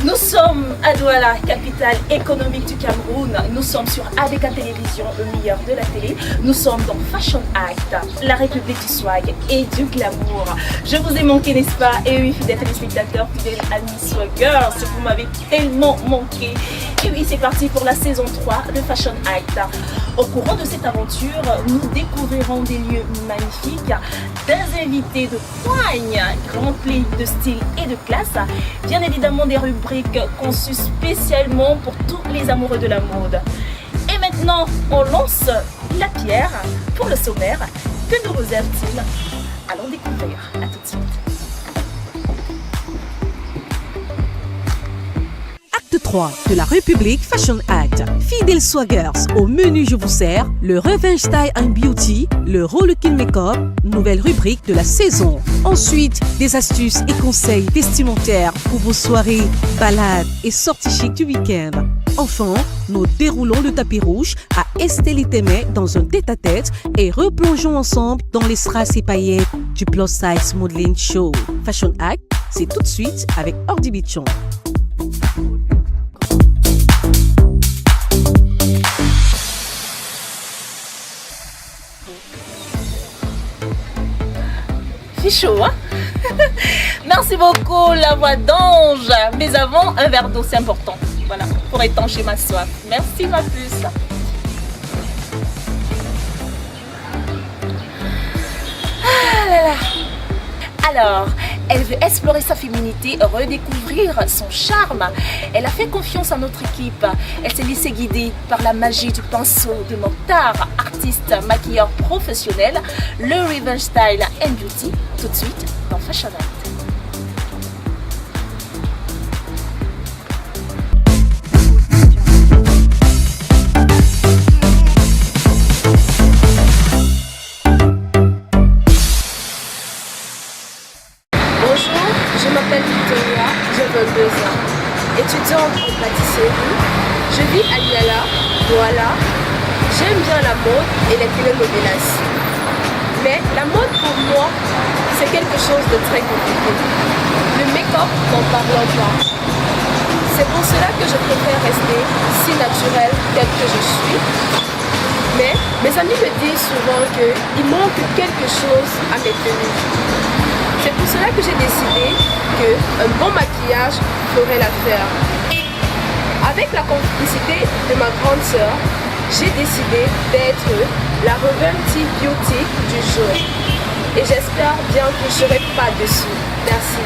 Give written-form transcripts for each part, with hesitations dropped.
Nous sommes à Douala, capitale économique du Cameroun. Nous sommes sur ABK Télévision, le meilleur de la télé. Nous sommes dans Fashion Act, la République du swag et du glamour. Je vous ai manqué, n'est-ce pas? Et oui, fidèles téléspectateurs, fidèles amis swaggers, vous m'avez tellement manqué. Et oui, c'est parti pour la saison 3 de Fashion Act. Au courant de cette aventure, nous découvrirons des lieux magnifiques, des invités de poigne, remplis de style et de classe, bien évidemment des rubriques conçues spécialement pour tous les amoureux de la mode. Et maintenant, on lance la pierre pour le sommaire. Que nous réserve-t-il? Allons découvrir. À tout de suite. Acte 3 de la République Fashion Act. Fidèles swaggers, au menu je vous sers le Revenge Style and Beauty, le Rollerkin Makeup, nouvelle rubrique de la saison. Ensuite, des astuces et conseils vestimentaires pour vos soirées, balades et sorties chic du week-end. Enfin, nous déroulons le tapis rouge à Estelle et Témé dans un tête-à-tête et replongeons ensemble dans les strass et paillettes du Plus Size Modeling Show. Fashion Act, c'est tout de suite avec Ordi Bichon. C'est chaud, hein? Merci beaucoup, la voix d'ange. Mais avant, un verre d'eau, c'est important. Voilà, pour étancher ma soif. Merci, ma puce. Ah là là. Alors, elle veut explorer sa féminité, redécouvrir son charme. Elle a fait confiance à notre équipe. Elle s'est laissée guider par la magie du pinceau de Mokhtar, artiste maquilleur professionnel, le Revenge Style and Beauty, tout de suite dans Fashion Act. Étudiante en pâtisserie, je vis à Douala, Douala. J'aime bien la mode et les télénovelas. Mais la mode pour moi, c'est quelque chose de très compliqué. Le make-up, n'en parlons pas. C'est pour cela que je préfère rester si naturelle telle que je suis. Mais mes amis me disent souvent qu'il manque quelque chose à mes tenues. C'est pour cela que j'ai décidé qu'un bon maquillage ferait l'affaire. Avec la complicité de ma grande sœur, j'ai décidé d'être la Revenge Beauty du jour. Et j'espère bien que je ne serai pas dessus. Merci.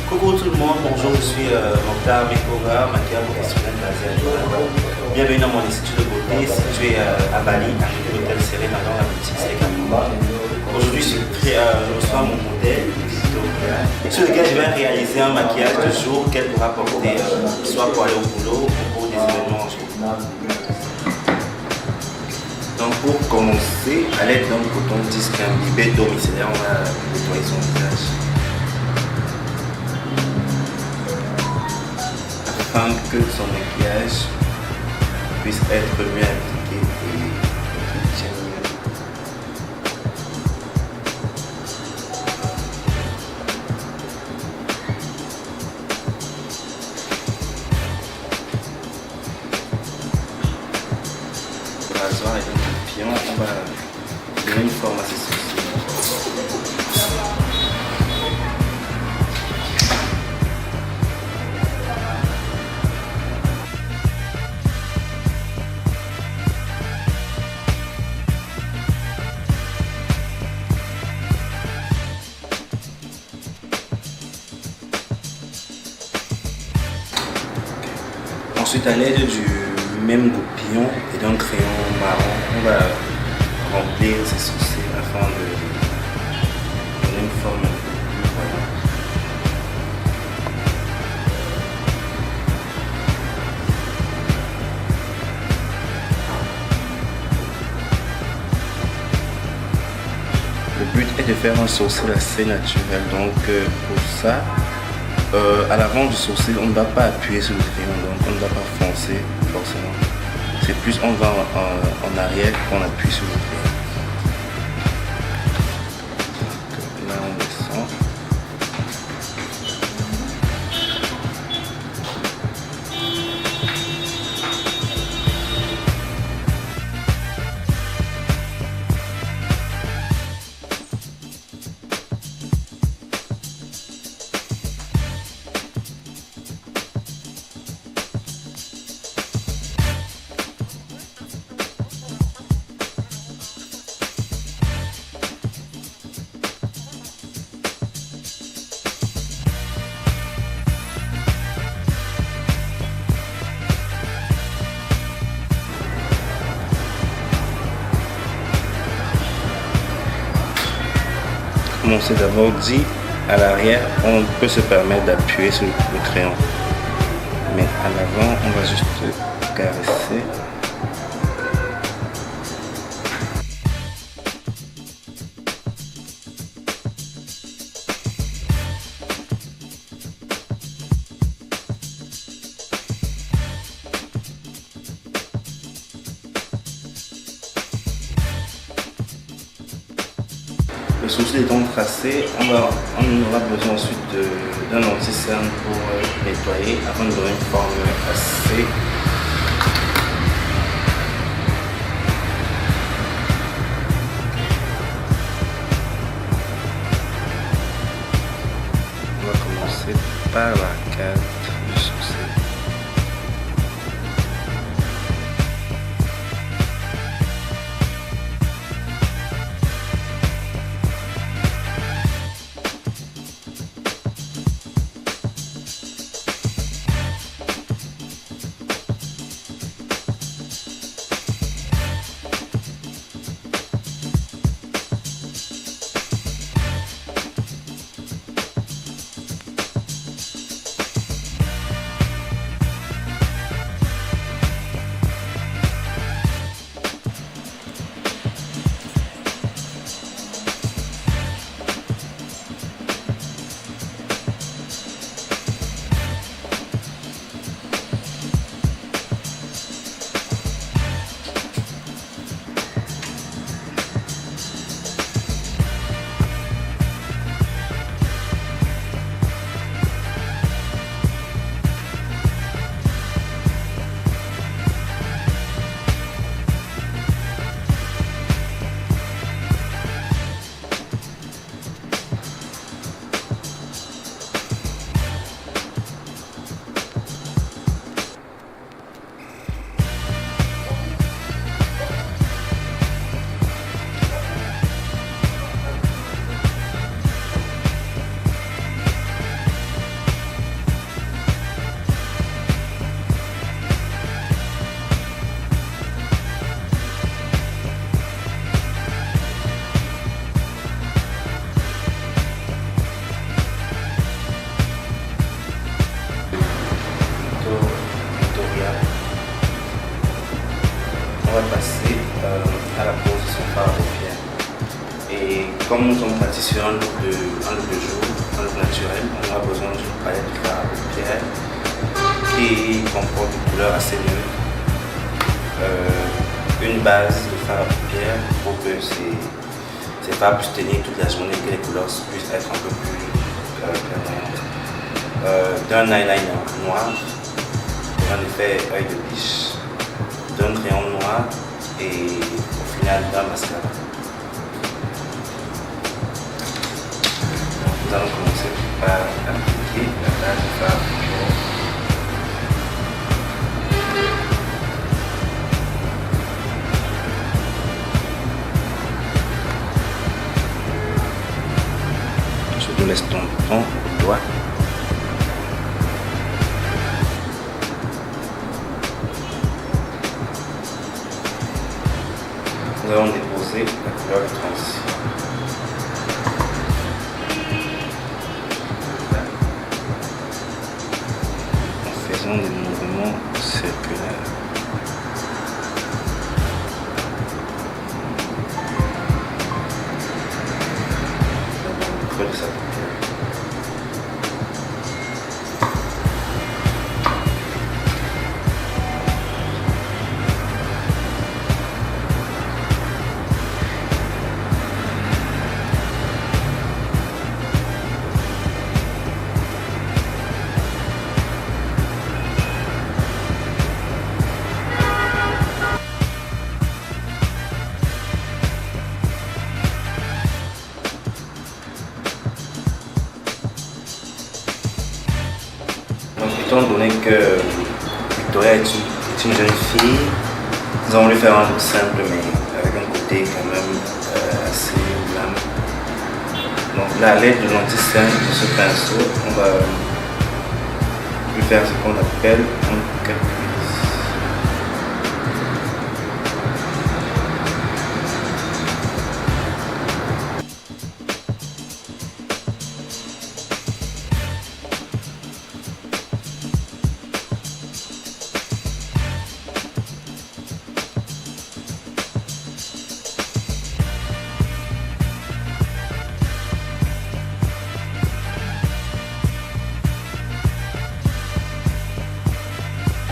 Coucou tout le monde, bonjour, je suis Mokhtar Makeover, maquilleur professionnel basé à Douala. Bienvenue dans mon institut de beauté situé à Bali, à l'hôtel Serena dans la boutique Steakhouse. Aujourd'hui, je reçois mon modèle, Victoria, sur lequel je vais réaliser un maquillage de jour qu'elle pourra porter soit pour aller au boulot ou pour des événements en jour. Donc pour commencer, à l'aide d'un coton disque imbibé d'eau micellaire, on va nettoyer son visage. Afin que son maquillage puisse être mieux appliqué et tienne mieux. Le rasoir et le papillon, on va donner une forme à ces sourcils. Ensuite, à l'aide du même goupil, crayon et d'un crayon marron, on va remplir ces sourcils afin de donner une forme un peu plus voyante. Le but est de faire un sourcil assez naturel, donc pour ça, à l'avant du sourcil, on ne va pas appuyer sur le crayon, donc on ne va pas foncer forcément. C'est plus on va en arrière qu'on appuie sur le crayon. Donc, là on descend. Comme on s'est d'abord dit, à l'arrière, on peut se permettre d'appuyer sur le crayon. Mais à l'avant, on va juste caresser. Le sourcil étant tracé, on aura besoin ensuite d'un anti-cerne pour nettoyer afin de donner une forme assez on va commencer par l'arcade du sourcil. On va passer à la pose de son fard à paupières. Et comme nous sommes partis sur un look de jour, un look naturel, on aura besoin d'une palette de fard à paupières qui comporte des couleurs assez neutres, une base de fard à paupières pour que ces fards puissent tenir toute la journée et que les couleurs puissent être un peu plus clairvoyantes. D'un eyeliner noir pour un effet œil de biche, d'un crayon noir et au final d'un mascara. Donc, nous allons commencer par appliquer la base de fard à paupières. Je laisse ton temps au doigt. nous allons déposer la couleur de transition. En faisant des mouvements circulaires. Le creux de sa paupière. Donc, étant donné que Victoria est une jeune fille, nous allons lui faire un look simple mais avec un côté quand même assez glam. Donc là, à l'aide de l'anti-scène de ce pinceau, on va lui faire ce qu'on appelle un caprice.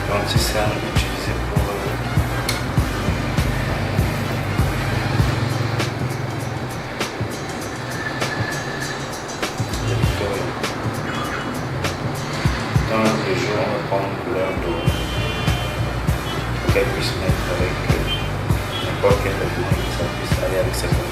L'anti-cerne utilisé pour la Victoria. Dans le jour, on va prendre une couleur dorée pour qu'elle puisse mettre avec n'importe quel vêtement et que ça puisse aller avec sa coiffure.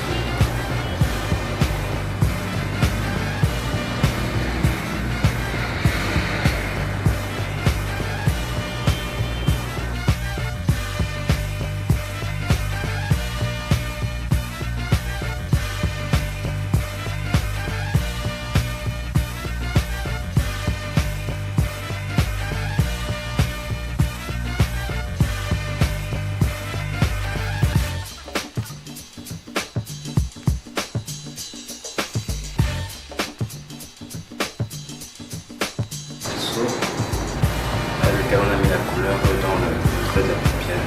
Avec lequel on a mis la couleur dans le creux de la paupière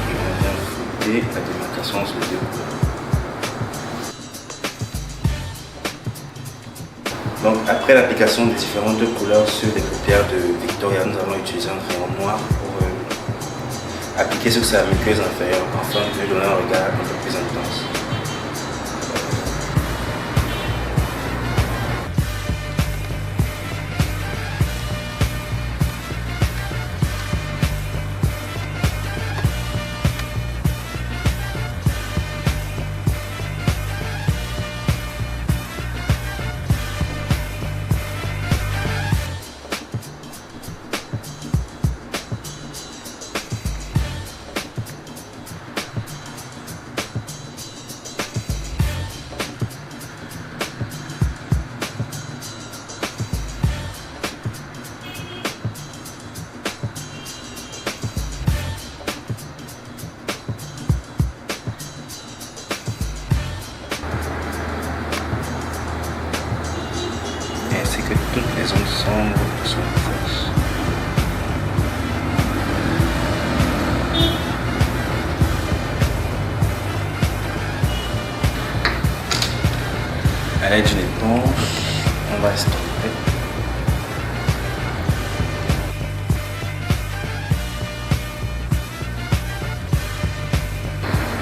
et on vient fouetter la démarcation entre les deux couleurs. Donc après l'application des différentes couleurs sur les paupières de Victoria, nous allons utiliser un crayon noir pour appliquer sur sa muqueuse inférieure afin de lui donner un regard un peu plus intense. Ainsi que toutes les zones sombres de son visage. À l'aide d'une éponge, on va estomper.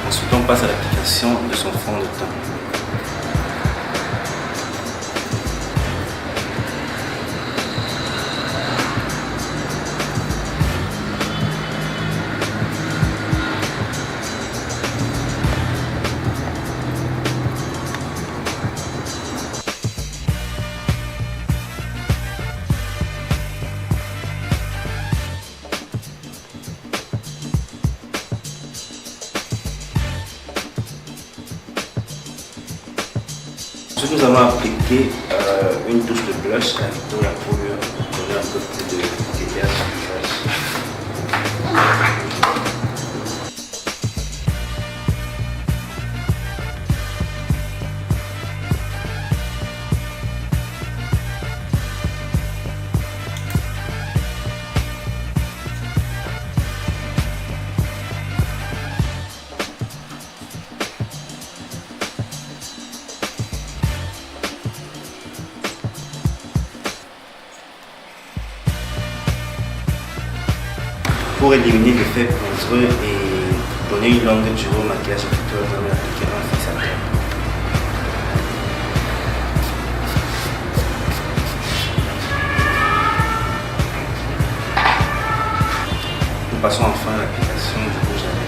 Ensuite, on passe à l'application de son fond de teint. Ensuite, nous allons appliquer une touche de blush à Victoria pour lui donner un peu plus de gaieté à son visage. pour éliminer l'effet poudreux et donner une longue durée au maquillage effectué, on va appliquer un fixateur. Nous passons enfin à l'application du rouge à lèvres.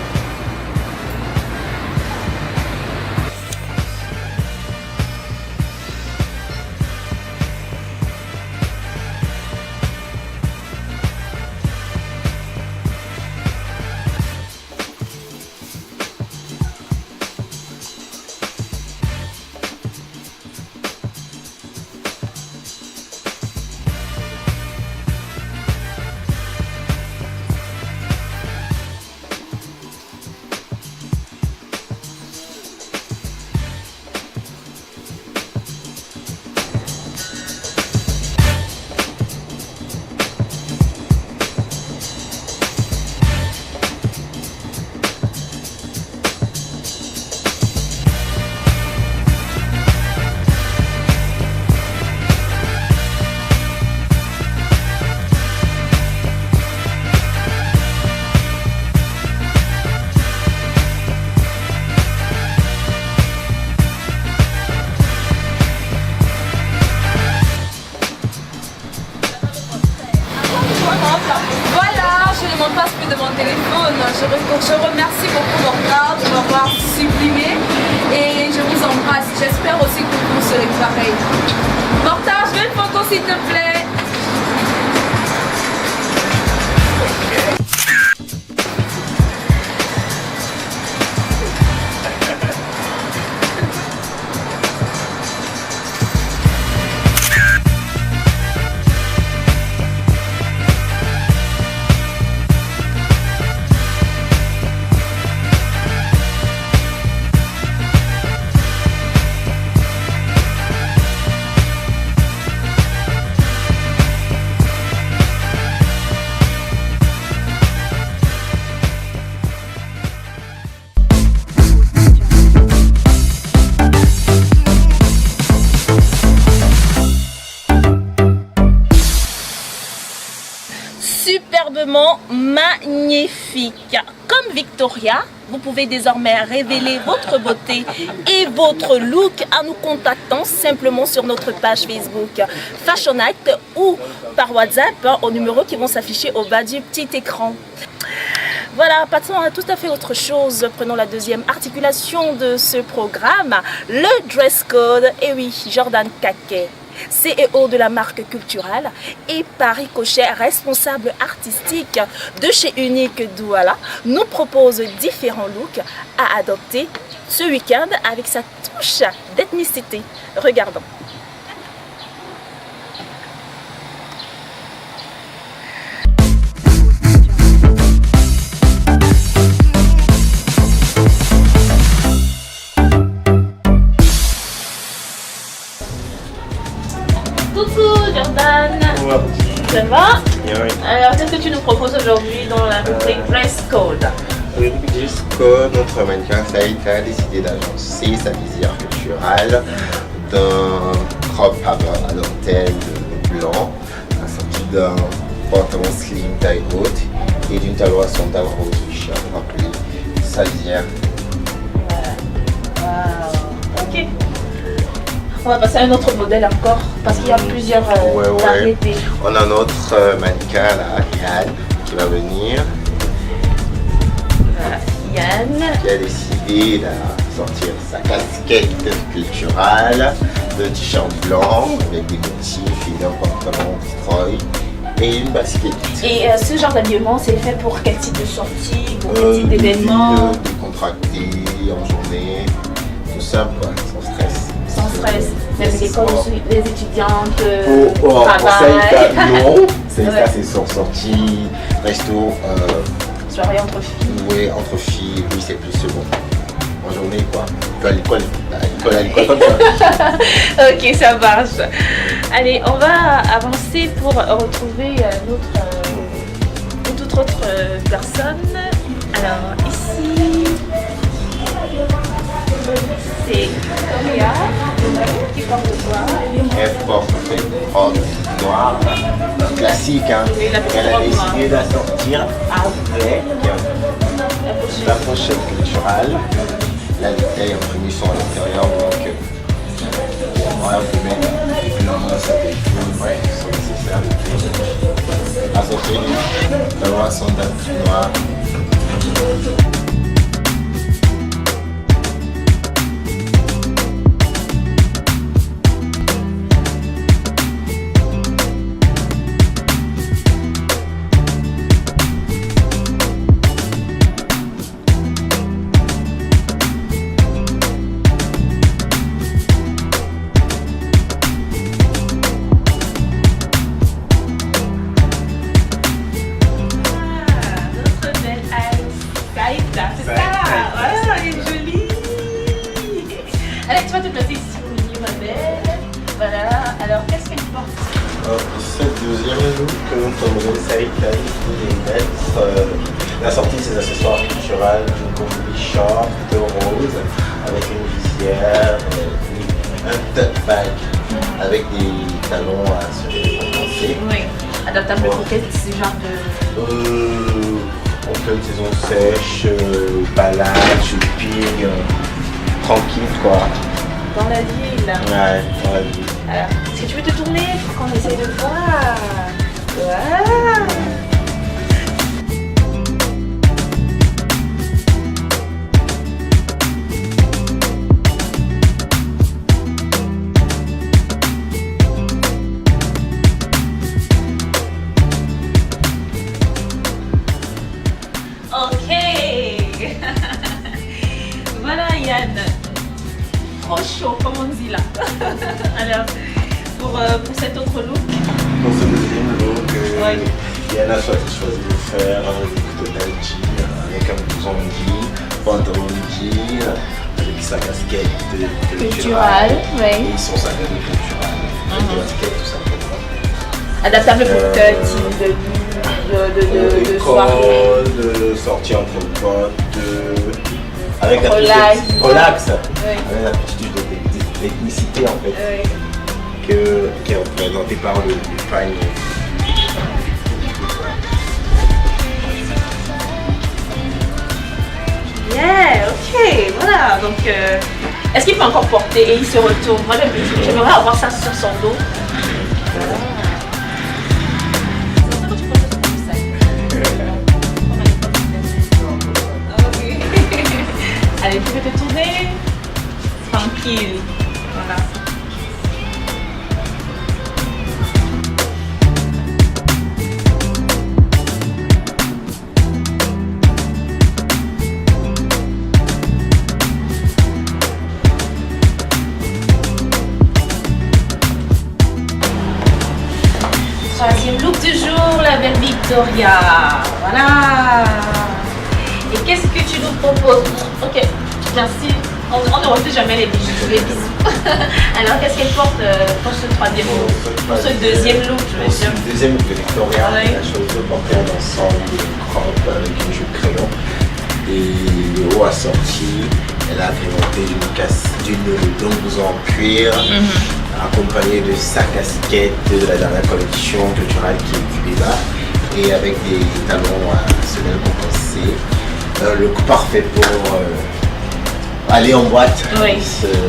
Voilà, je ne monte pas plus de mon téléphone. Je remercie beaucoup Mortar de m'avoir sublimé et je vous embrasse. J'espère aussi que vous serez pareil. Mortar, je veux une photo s'il te plaît. Superbement magnifique. Comme Victoria, vous pouvez désormais révéler votre beauté et votre look en nous contactant simplement sur notre page Facebook Fashion Act ou par WhatsApp au numéro qui vont s'afficher au bas du petit écran. Voilà, passons à tout à fait autre chose. Prenons la deuxième articulation de ce programme, le dress code. Et oui, Jordan Kaké, CEO de la marque culturelle, et par ricochet responsable artistique de chez Unique Douala, nous propose différents looks à adopter ce week-end avec sa touche d'ethnicité. Regardons. Coucou Jordan, ça va? Bien, oui. Alors qu'est-ce que tu nous proposes aujourd'hui dans la rubrique Dress Code? Oui, dress code, notre mannequin Saïd a décidé d'agencer sa visière culturelle d'un crop à dentelle blanc, assorti d'un pantalon slim taille haute et d'une taille horizontale rouge. Rappelez sa visière. Wow. Ok. On va passer à un autre modèle encore parce qu'il y a plusieurs variétés. On a notre mannequin là, Yann, qui va venir. Voilà, Yann. Qui a décidé de sortir sa casquette culturelle, de t-shirt blanc avec des motifs et un pantalon Troy et une basket. Et ce genre d'habillement, c'est fait pour quel type de sortie, pour quel type d'événement? Décontracté, en journée, tout simple, quoi, sans stress. Sans stress, même l'école, les étudiantes, Pour travail. non, c'est ça, c'est sortie, resto, soirée entre filles. oui, entre filles, oui, c'est plus bon. En journée, quoi. À l'école comme ça. Ok, ça marche. Allez, on va avancer pour retrouver toute autre personne. Alors, ici, c'est Coréa qui porte quoi? Elle porte une robe noire, classique, hein. Et la petite Elle a robe noire. décidé de la sortir avec la pochette culturelle, la bouteille en prémution à l'intérieur, donc voilà, vous pouvez mettre des blancs, ça fait tout, ouais, ils sont nécessaires. À sortir, la loi son date noire. Notre belle Saïda, c'est ça. Voilà, elle est jolie. Allez, tu vas te placer ici au milieu, ma belle. Voilà, alors qu'est-ce qu'elle porte? Ce deuxième look que nous tomberons Saïda, il faut mettre la sortie de ses accessoires culturels, une combi short rose avec une visière, un tote bag avec des talons à se récompenser. Oui, adaptable pour quel genre de... En pleine saison sèche, balade, shopping, tranquille quoi. Dans la ville. Ouais, dans la vie. Alors, est-ce que tu veux te tourner pour qu'on essaye de voir? Voilà. Ok. Voilà Yann. Trop chaud comme on dit là. Alors, pour cet autre look. Pour ce deuxième look, Ouais. Yann a choisi de faire un look total jean avec un blouson jean, pantalon jean, avec sa casquette culturelle oui. et son sac à dos culturel. Avec la casquette tout simplement. Adaptable pour team de soirée. De sortir entre potes, avec la Relax. petite relax, Oui. avec la petite d'ethnicité en fait, Oui. qui est représentée par le pagne. Yeah, ok, voilà. Donc, est-ce qu'il peut encore porter et il se retourne? Moi, j'aimerais avoir ça sur son dos. Allez, tu peux te tourner tranquille. Voilà. Troisième look du jour, la belle Victoria. Voilà. Et qu'est-ce que tu nous proposes? Ok, merci. On ne refuse jamais les bisous. Alors, qu'est-ce qu'elle porte pour ce troisième look? Pour ce deuxième look, je veux dire. Le deuxième look de Victoria, Ouais. elle a choisi de porter un ensemble crop avec une jupe crayon et le haut assorti. Elle a agrémenté d'une blouse en cuir, accompagnée de sa casquette de la dernière collection culturelle qui est Cuba et avec des talons à semelle compensée. Le coup parfait pour aller en boîte. Oui.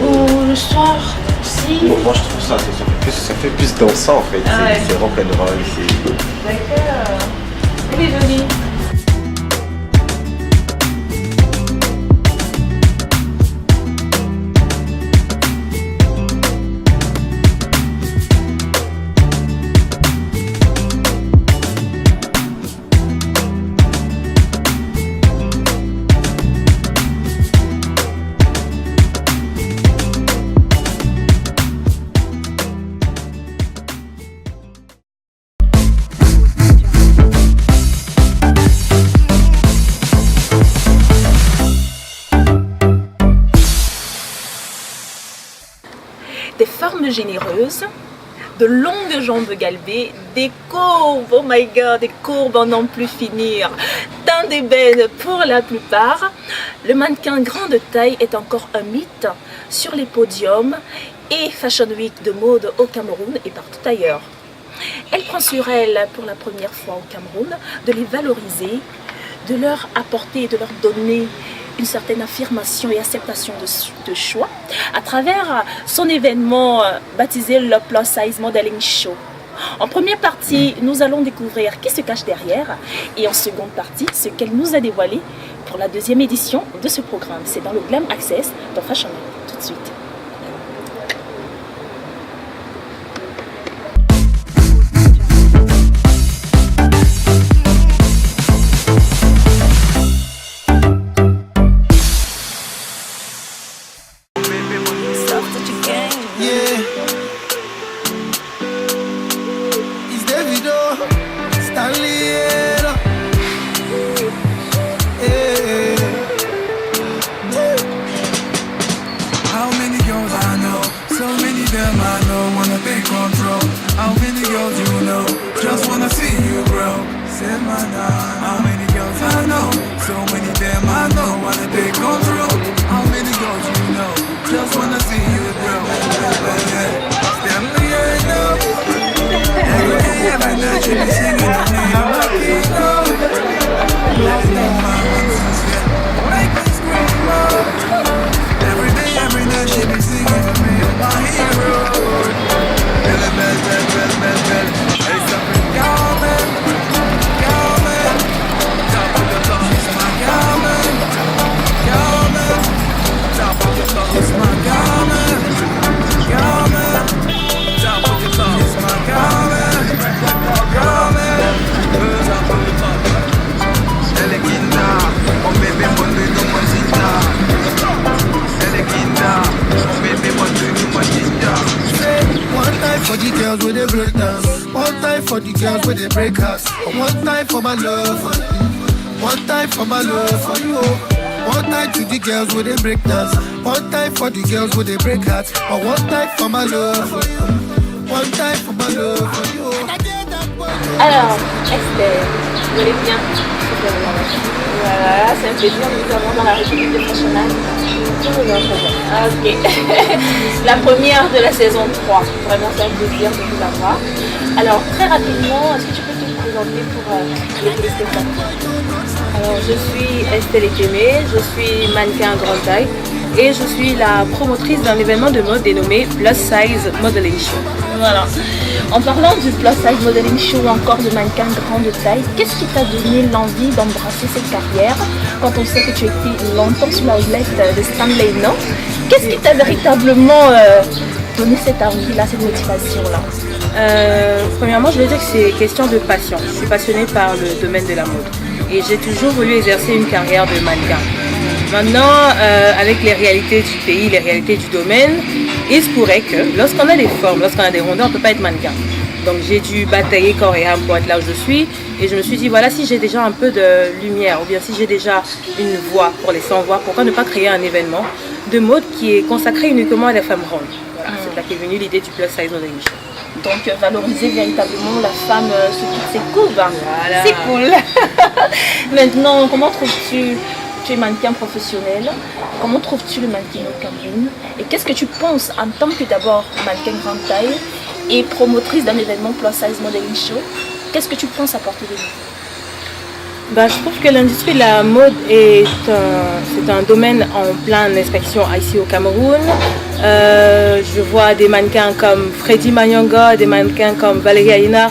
Ou le soir aussi. Bon, moi je trouve ça fait plus dansant en fait. Ah ouais. C'est rock'n'roll. D'accord. Elle est jolie. Des formes généreuses, de longues jambes galbées, des courbes, oh my god, des courbes en n'en plus finir, teint d'ébène pour la plupart. Le mannequin grande taille est encore un mythe sur les podiums et Fashion Week de mode au Cameroun et partout ailleurs. Elle prend sur elle pour la première fois au Cameroun de les valoriser, de leur apporter, de leur donner une certaine affirmation et acceptation de choix à travers son événement baptisé le Plus Size Modeling Show. En première partie, nous allons découvrir qui se cache derrière et en seconde partie, ce qu'elle nous a dévoilé pour la deuxième édition de ce programme. C'est dans le Glam Access dans Fashion Act. Tout de suite. Girls with a break dance. One time for the girls with a break hearts. But one time for my love for you. One time for my love for you. Alors, Esther, vous allez bien? Voilà, c'est un plaisir de vous avoir dans la République de Fashion Act. Ok. La première de la saison 3. Vraiment, c'est un plaisir de vous avoir. Alors, très rapidement, est-ce que tu peux te présenter pour les téléspectateurs? Alors, je suis Estelle Ekeme, je suis mannequin grande taille et je suis la promotrice d'un événement de mode dénommé Plus Size Modeling Show. Voilà. En parlant du Plus Size Modeling Show ou encore de mannequin grande taille, qu'est-ce qui t'a donné l'envie d'embrasser cette carrière quand on sait que tu étais longtemps sous la houlette de Stanley, non? Qu'est-ce qui t'a véritablement donné cette envie-là, cette motivation-là? Premièrement, je veux dire que c'est question de passion. Je suis passionnée par le domaine de la mode et j'ai toujours voulu exercer une carrière de mannequin. Maintenant, avec les réalités du pays, les réalités du domaine, il se pourrait que lorsqu'on a des formes, lorsqu'on a des rondeurs, on ne peut pas être mannequin. Donc j'ai dû batailler corps et âme pour être là où je suis et je me suis dit voilà, si j'ai déjà un peu de lumière ou bien si j'ai déjà une voix pour les sans-voix, pourquoi ne pas créer un événement de mode qui est consacré uniquement à la femme ronde. Voilà, c'est là qu'est venue l'idée du Plus Size Modeling Show. Donc valoriser véritablement la femme sous toutes ses courbes. Voilà. C'est cool. Maintenant, comment trouves-tu, tu es mannequin professionnel, comment trouves-tu le mannequin au Cameroun? Et qu'est-ce que tu penses en tant que d'abord mannequin grande taille et promotrice d'un événement Plus Size Modeling Show? Qu'est-ce que tu penses apporter de nouveau? Je trouve que l'industrie de la mode c'est un domaine en pleine expansion ici au Cameroun. Je vois des mannequins comme Freddy Manyonga, des mannequins comme Valérie Aïna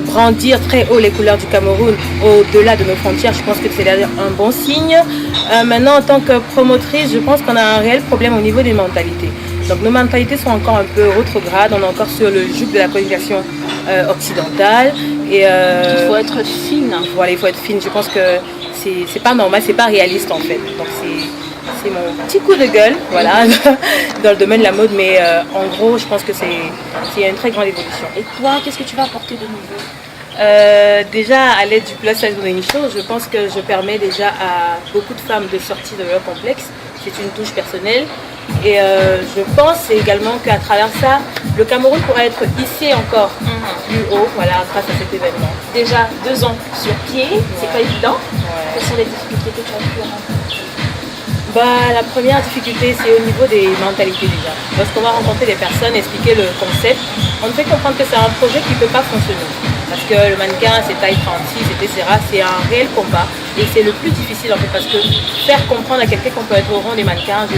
brandir très haut les couleurs du Cameroun au-delà de nos frontières. Je pense que c'est un bon signe. Maintenant, en tant que promotrice, je pense qu'on a un réel problème au niveau des mentalités. Donc nos mentalités sont encore un peu rétrogrades, on est encore sur le joug de la colonisation occidentale. Et il faut être fine. Voilà, il faut être fine. Je pense que c'est pas normal, c'est pas réaliste en fait. Donc c'est mon petit coup de gueule, voilà, dans le domaine de la mode. Mais en gros, je pense que c'est une très grande évolution. Et toi, qu'est-ce que tu vas apporter de nouveau? Déjà, à l'aide du Plus Size Modeling Show, je pense que je permets déjà à beaucoup de femmes de sortir de leur complexe. C'est une touche personnelle. Et je pense également qu'à travers ça, le Cameroun pourrait être hissé encore plus haut, voilà, grâce à cet événement. Déjà 2 ans sur pied, c'est pas évident. Quelles sont les difficultés que tu as pu rencontrer? La première difficulté, c'est au niveau des mentalités déjà. Lorsqu'on va rencontrer des personnes, expliquer le concept, on nous fait comprendre que c'est un projet qui ne peut pas fonctionner. Parce que le mannequin, c'est taille 36, etc. C'est un réel combat. Et c'est le plus difficile en fait, parce que faire comprendre à quelqu'un qu'on peut être au rang des mannequins,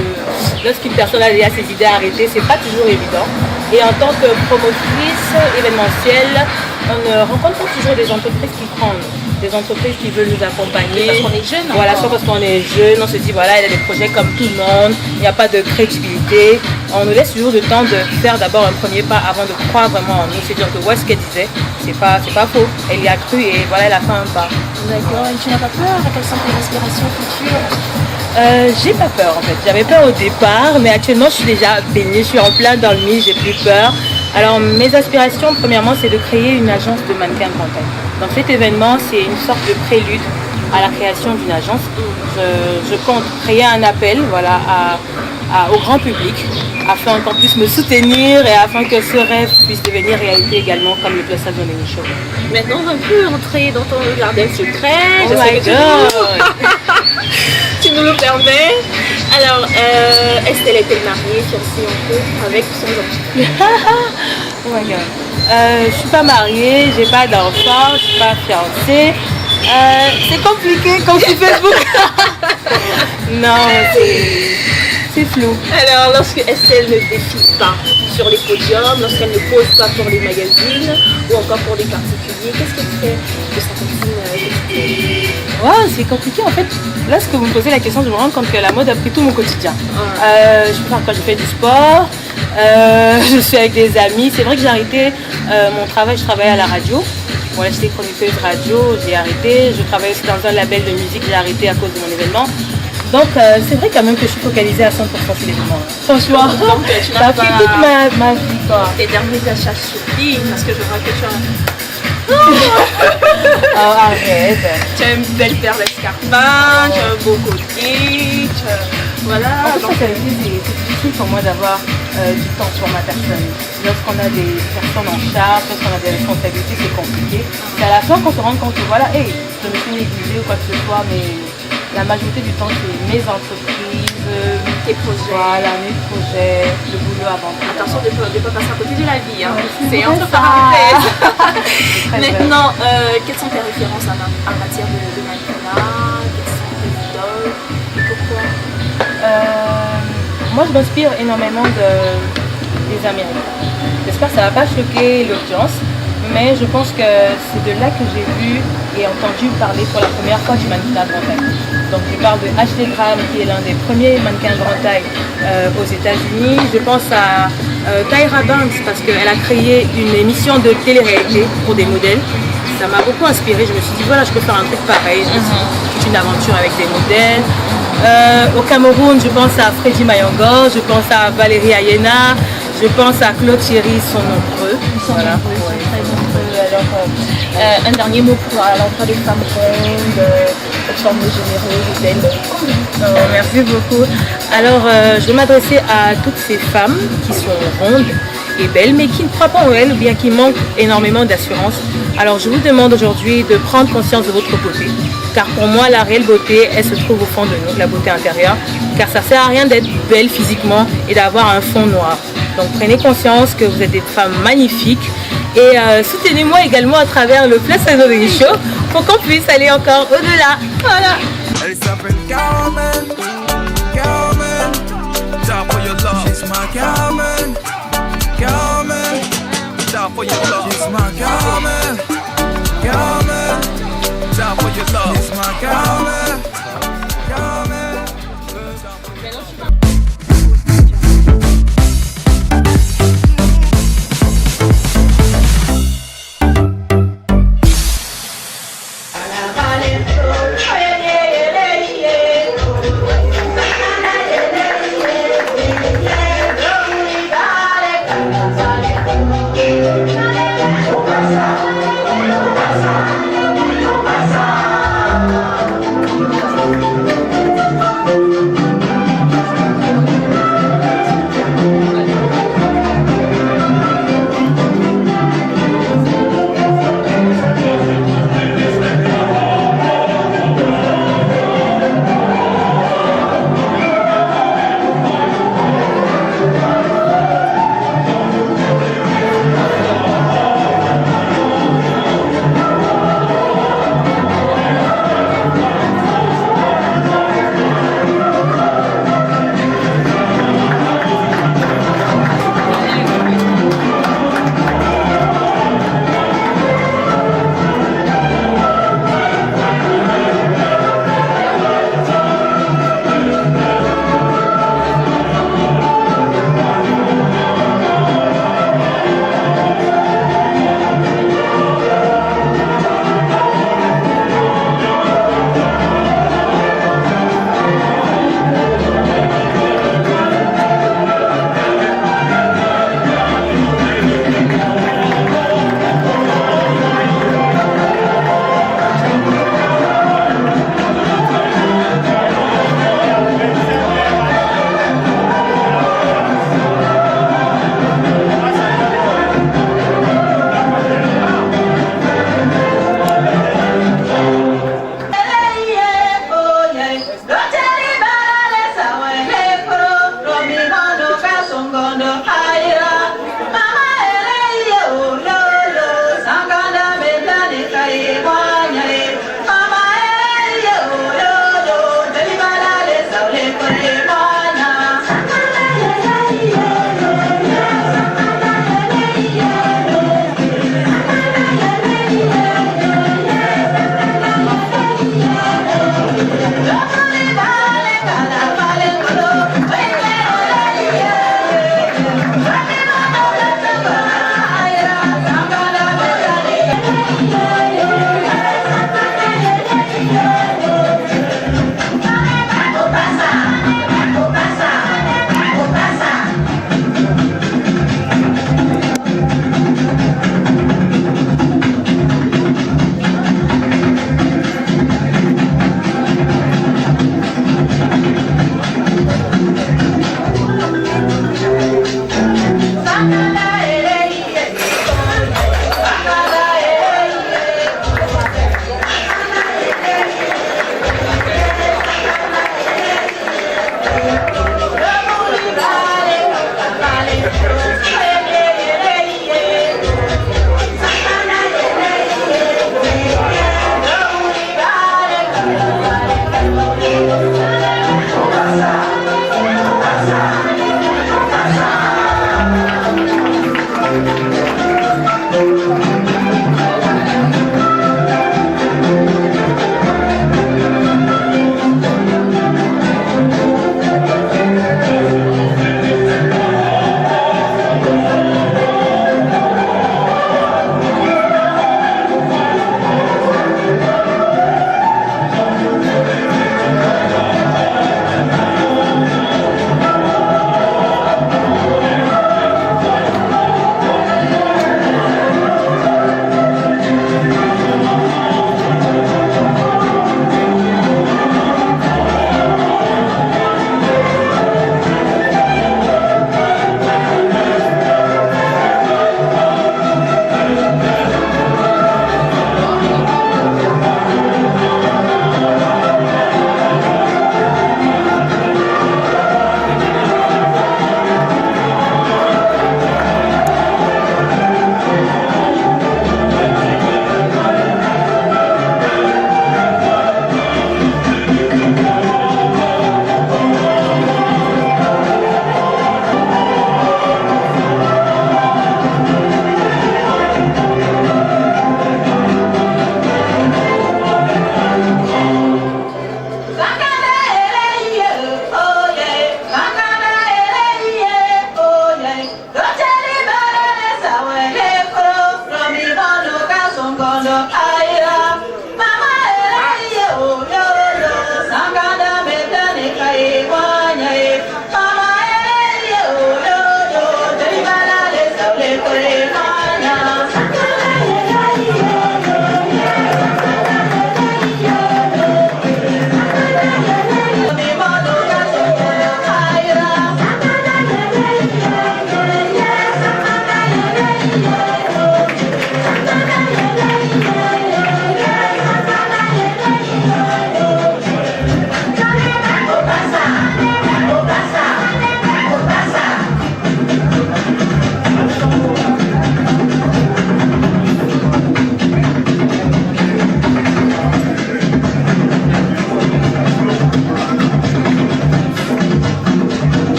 lorsqu'une personne a déjà ses idées arrêtées, c'est pas toujours évident. Et en tant que promotrice événementielle, on rencontre toujours des entreprises qui prennent, des entreprises qui veulent nous accompagner. Parce qu'on est jeune. Voilà, soit parce qu'on est jeune, on se dit voilà, il y a des projets comme tout le monde, il n'y a pas de crédibilité. On nous laisse toujours le temps de faire d'abord un premier pas avant de croire vraiment en nous. C'est-à-dire que ouais, ce qu'elle disait, c'est pas faux. Elle y a cru et voilà, elle a fait un pas. D'accord, et tu n'as pas peur? Quelles sont tes aspirations futures? J'ai pas peur en fait. J'avais peur au départ, mais actuellement je suis déjà baignée, je suis en plein dans le milieu, j'ai plus peur. Alors mes aspirations, premièrement, c'est de créer une agence de mannequins grand taille. Donc cet événement, c'est une sorte de prélude à la création d'une agence. Je compte créer un appel au grand public afin qu'on puisse me soutenir et afin que ce rêve puisse devenir réalité également comme le Place Azoneni Show. Maintenant, on peut entrer dans ton jardin secret. Oh my God. Tu nous le permets. Alors, Estelle est-elle mariée, fiancée en couple, avec ou sans enfant? Oh my God. Je suis pas mariée, j'ai pas d'enfant, je suis pas fiancée. C'est compliqué comme sur Facebook. Non, c'est flou. Alors, lorsque Estelle ne défile pas sur les podiums, lorsqu'elle ne pose pas pour les magazines ou encore pour les particuliers, qu'est-ce qu'elle fait de sa routine? Ouais, c'est compliqué en fait. Lorsque vous me posez la question, je me rends compte que la mode a pris tout mon quotidien. Quand je fais du sport, je suis avec des amis. C'est vrai que j'ai arrêté mon travail, je travaillais à la radio. Bon, là, j'étais chroniqueuse radio, j'ai arrêté. Je travaillais aussi dans un label de musique, j'ai arrêté à cause de mon événement. Donc, c'est vrai quand même que je suis focalisée à 100% sur l'événement. Franchement, donc, tu ça a pris toute ma vie, quoi. Tes derniers achats surpris, parce que je vois que tu as... Oh, arrête. Tu as une belle paire d'escarpins, tu as un beau collier, voilà. En fait, c'est difficile pour moi d'avoir du temps sur ma personne. Lorsqu'on a des personnes en charge, lorsqu'on a des responsabilités, c'est compliqué. C'est à la fin qu'on se rend compte que voilà, hey, je me suis négligée ou quoi que ce soit, mais la majorité du temps, c'est mes entreprises, tes projets. Voilà, mes projets, le boulot avant tout. Attention de ne pas passer à côté de la vie, hein. Ouais, c'est entre parenthèses. Maintenant, quelles sont tes références en matière de mannequinat? Quels sont tes idoles et pourquoi? Moi, je m'inspire énormément des Américains. J'espère que ça ne va pas choquer l'audience, mais je pense que c'est de là que j'ai vu et entendu parler pour la première fois du mannequinat grand taille. Donc je parle de Ashley Graham qui est l'un des premiers mannequins grand taille aux États-Unis. Je pense à Tyra Banks parce qu'elle a créé une émission de télé-réalité pour des modèles. Ça m'a beaucoup inspirée. Je me suis dit voilà, je peux faire un truc pareil. C'est une aventure avec des modèles. Au Cameroun, je pense à Freddy Mayongo, je pense à Valérie Ayena, je pense à Claude Chéry, ils sont nombreux. Voilà. Très nombreux. Alors, un dernier mot pour l'emploi des femmes rondes, forme généreuse, belle. Merci beaucoup. Alors, je vais m'adresser à toutes ces femmes qui sont rondes et belles, mais qui ne croient pas en elles ou bien qui manquent énormément d'assurance. Alors, je vous demande aujourd'hui de prendre conscience de votre beauté. Car pour moi, la réelle beauté, elle se trouve au fond de nous, la beauté intérieure. Car ça ne sert à rien d'être belle physiquement et d'avoir un fond noir. Donc prenez conscience que vous êtes des femmes magnifiques. Et soutenez-moi également à travers le Place Azoneni Show pour qu'on puisse aller encore au-delà. Voilà. Elle s'appelle Carmen, Carmen. Die for your love. She's my Carmen, Carmen. Die for your love. She's my Carmen, Carmen. Die for your love. She's my Carmen, Carmen.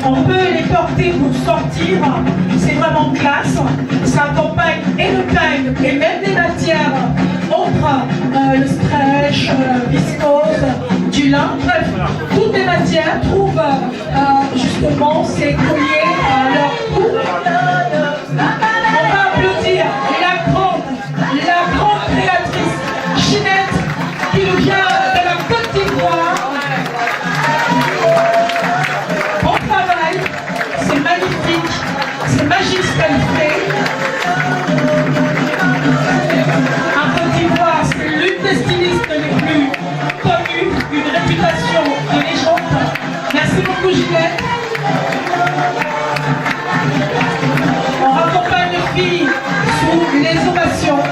On peut les porter pour sortir, c'est vraiment classe. Ça accompagne et le time et même des matières autres, le stretch, viscose, du lin, bref, toutes les matières trouvent justement ces colliers à leur goût. On va applaudir la grande créatrice Ginette qui nous vient de la Côte d'Ivoire. Bon travail, c'est magnifique, c'est magique ce qu'elle fait. En Côte d'Ivoire, c'est l'une des stylistes les plus connues, une réputation de légende. Merci beaucoup Ginette. On raccompagne les filles sous les ovations.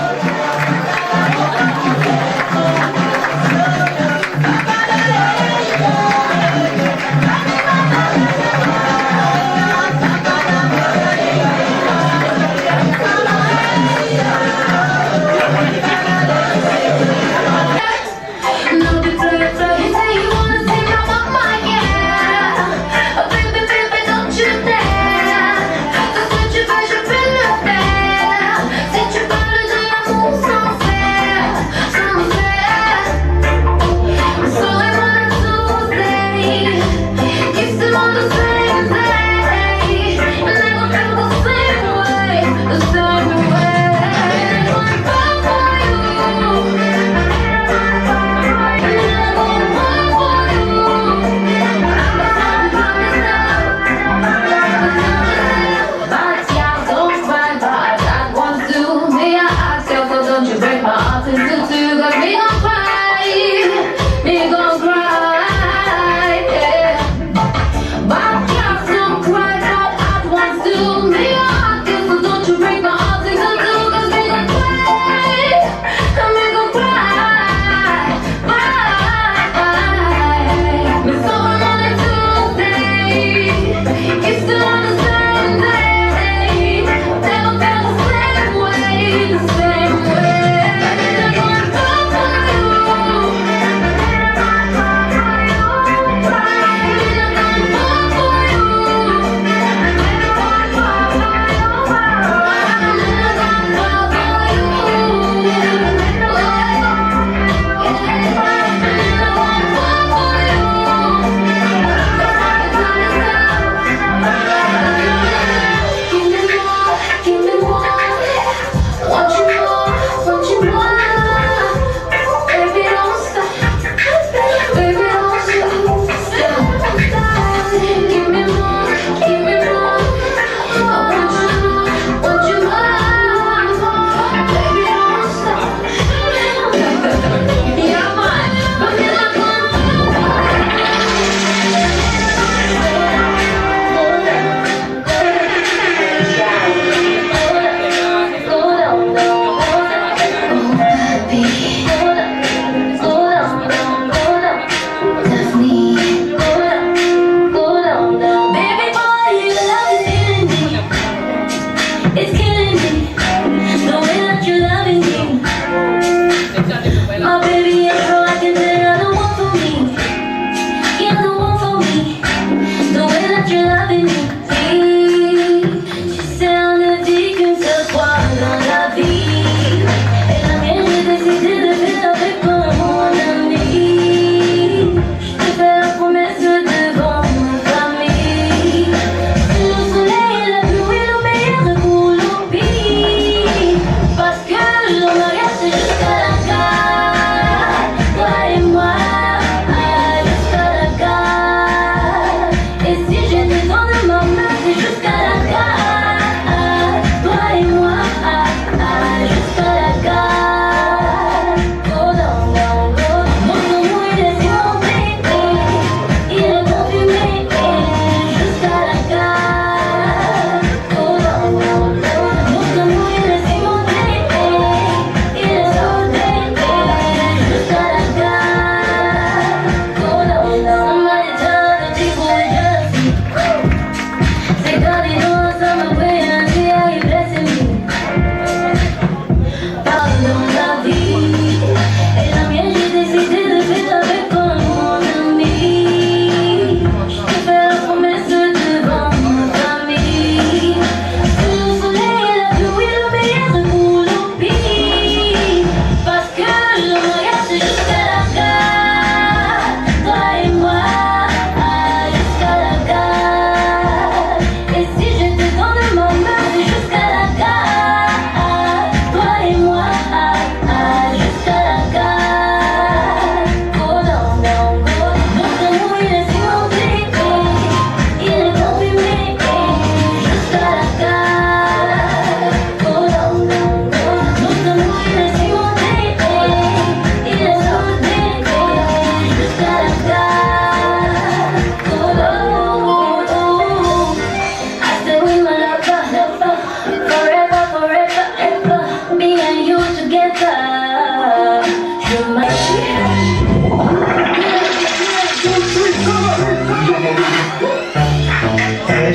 Et si j'étais dans le moment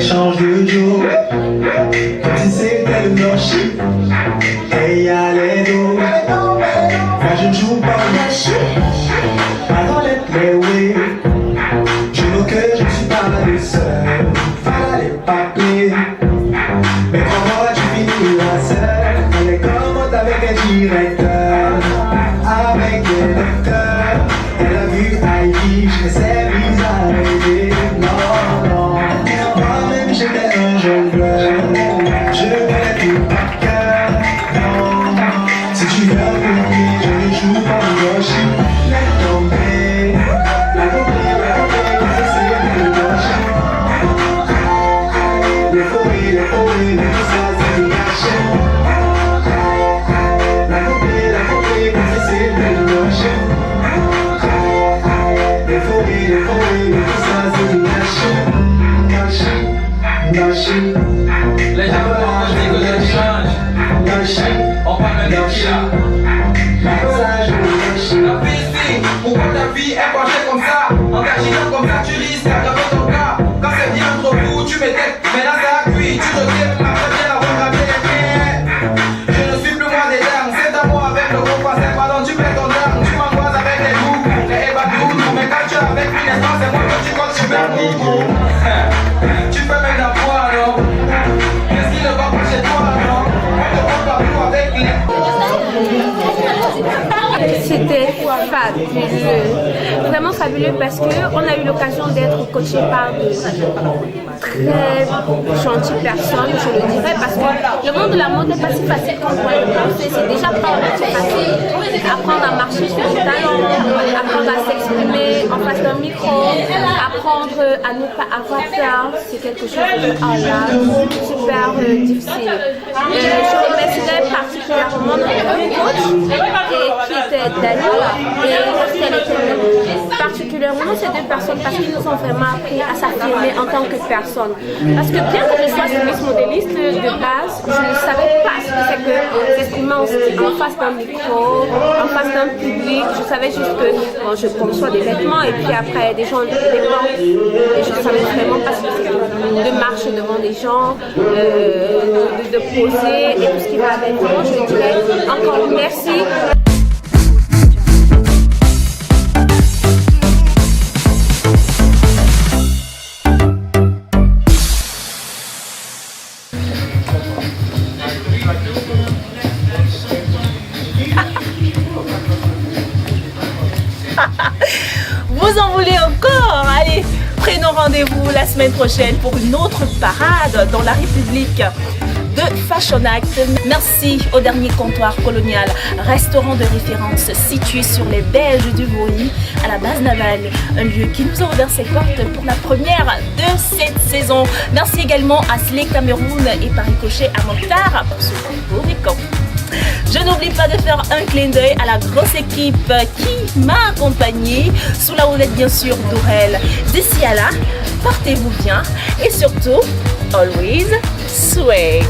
change de jour, comme si c'était le blanchi. Et y'a les dos, moi je ne joue pas au blanchi. Pas dans les playways, je vois que je ne suis pas le seul. Fallait les papiers, mais crois-moi tu finiras seul. On est commode avec un directeur, avec des lecteurs. Elle a vu Ivy, je sais bizarre aider. Non, non, moi-même j'étais un jongleur. Je connais tout par cœur. Non, si tu veux oublier, je ne joue pas au gauche. Laisse tomber, la compris, c'est le gauche. Les fourrés, tout ça c'est du gâché. La compris, c'est le gauche. Les fourrés, tout ça c'est du gâché. Gâché. Les gens pensent que les change. On parle de qui là? La fille ici, pourquoi ta fille est penchée comme ça? En t'agitant comme ça, tu risques d'aggraver ton cas. Quand c'est bien trop fou, tu m'étais. Maintenant ça a cuit, tu te tires, après bien la regraver les pieds. Je ne suis plus moi des dames, c'est d'amour avec le gros passé. Pardon, tu perds ton dame, tu m'angoisses avec les loups, les ébatours. Mais quand tu es avec lui, l'espace, c'est moi que tu comptes super beaucoup. Tu fais même la foi, non? Qu'est-ce qui ne va pas chez toi, non? On te compte partout avec les. C'était fabuleux, vraiment fabuleux parce qu'on a eu l'occasion d'être coaché par de très gentilles personnes, je le dirais, parce que le monde de la mode n'est pas si facile qu'on pourrait le penser. C'est déjà pas facile. Apprendre à marcher sur le talent, apprendre à s'exprimer en face d'un micro, apprendre à ne pas avoir peur, c'est quelque chose de super difficile. Je remercierais particulièrement notre coach qui était Daniel et particulièrement ces deux personnes parce qu'ils nous ont vraiment appris à s'affirmer en tant que personne. Parce que bien que je sois styliste modéliste de base, je ne savais pas ce que c'est que s'exprimer en face d'un micro, en face d'un public. Je savais juste que bon, je conçois des vêtements et puis après des gens les portent et je ne savais vraiment pas ce que c'est de marcher devant des gens, de poser et tout ce qui va avec. Moi, je dirais encore merci. Vous en voulez encore? Allez, prenons rendez-vous la semaine prochaine pour une autre parade dans la République de Fashion Act. Merci au dernier comptoir colonial, restaurant de référence situé sur les berges du Bourny, à la base navale, un lieu qui nous a ouvert ses portes pour la première de cette saison. Merci également à Slay Cameroun et par ricochet à Mokhtar pour ce beau récon. Je n'oublie pas de faire un clin d'œil à la grosse équipe qui m'a accompagné sous la houlette bien sûr d'Aurel. D'ici à là, portez-vous bien et surtout, always swag.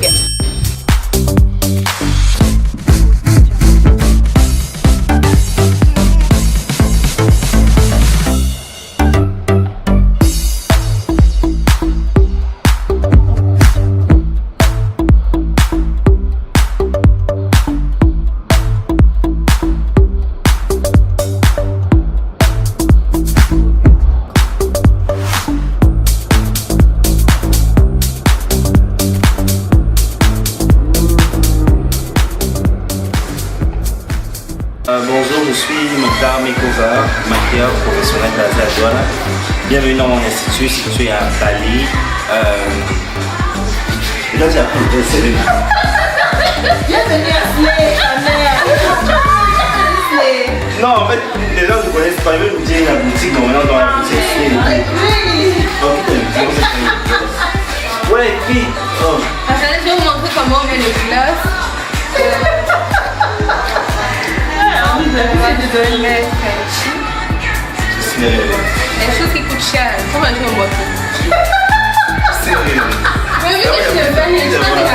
Bonjour, je suis Mokhtar Makeover, maquilleur professionnel basé à Douala. Bienvenue dans mon institut situé à Bali. Là, j'ai appris le CV. Bienvenue à Slay, Non, en fait, les gens ne connaissent pas, ils veulent vous dire la boutique, donc maintenant dans la boutique Slay. Ouais, puis. Je vais vous montrer comment on met les glaces. C'est les choses qui coûtent cher, comment je vais au boîte. sérieux. Mais oui, je ne vais pas les choses.